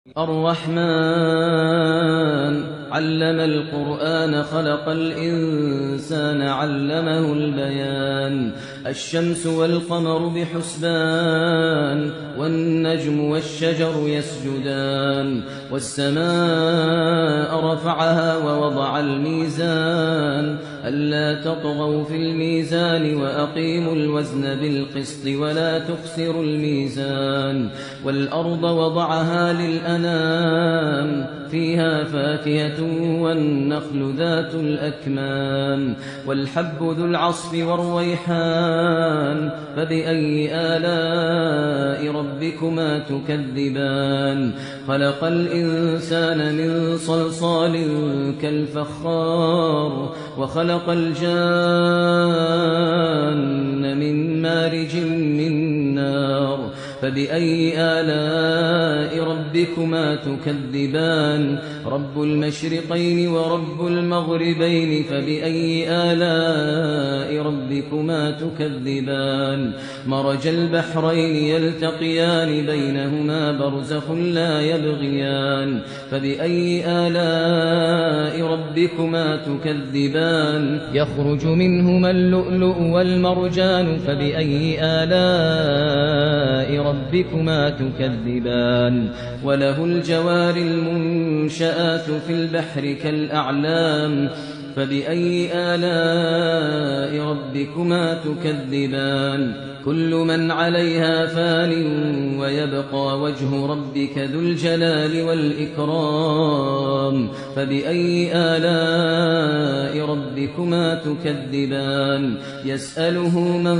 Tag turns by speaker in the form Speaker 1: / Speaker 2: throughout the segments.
Speaker 1: الرحمن علم القرآن خلق الإنسان علمه البيان الشمس والقمر بحسبان والنجم والشجر يسجدان والسماء رفعها ووضع الميزان ألا تطغوا في الميزان وأقيموا الوزن بالقسط ولا تخسروا الميزان والأرض وضعها للأنام فيها فاكهة والنخل ذات الأكمام والحب ذو العصف والريحان فبأي آلاء ربكما تكذبان خلق الإنسان من صلصال كالفخار وخلق الجان من مارج من نار فبأي آلاء ربكما تكذبان رب المشرقين ورب المغربين فبأي آلاء ربكما تكذبان مرج البحرين يلتقيان بينهما برزخ لا يبغيان فبأي آلاء ربكما تكذبان يخرج منهما اللؤلؤ والمرجان فبأي آلاء ربكما تكذبان وله الجوار المنشآت في البحر كالأعلام فبأي آلاء ربكما تكذبان كل من عليها فان ويبقى وجه ربك ذو الجلال والإكرام فبأي آلاء ربكما تكذبان يسأله من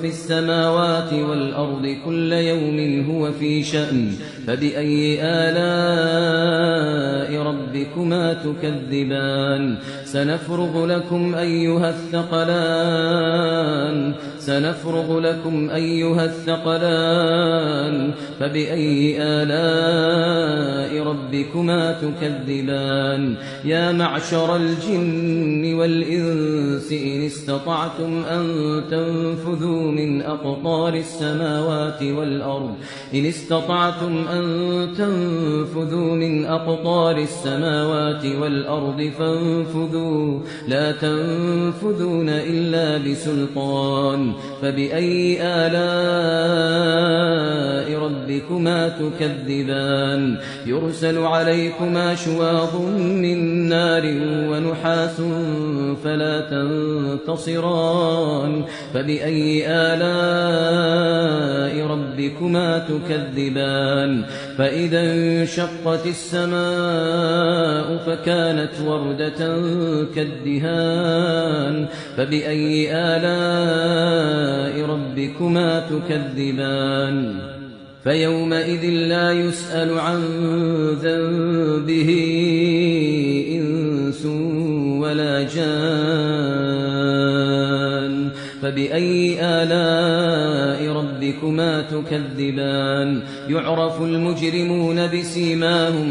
Speaker 1: في السماوات والأرض كل يوم هو في شأن فبأي آلاء ربكما تكذبان سنفرغ لكم أيها الثقلان فبأي آلاء ربكما تكذبان يا معشر الجن والإنس إن استطعتم أن تنفذوا من أقطار السماوات والأرض فانفذوا لا تنفذون إلا بسلطان فبأي آلاء ربكما تكذبان يرسل عليكما شواظ من نار ونحاس فلا تنتصران فبأي آلاء ربكما تكذبان فإذا انشقت السماء فكانت وردة كالدهان فبأي آلاء ربكما تكذبان فيومئذ لا يسأل عن ذنبه إنس ولا جان فبأي آلاء ربكما تكذبان يعرف المجرمون بسيماهم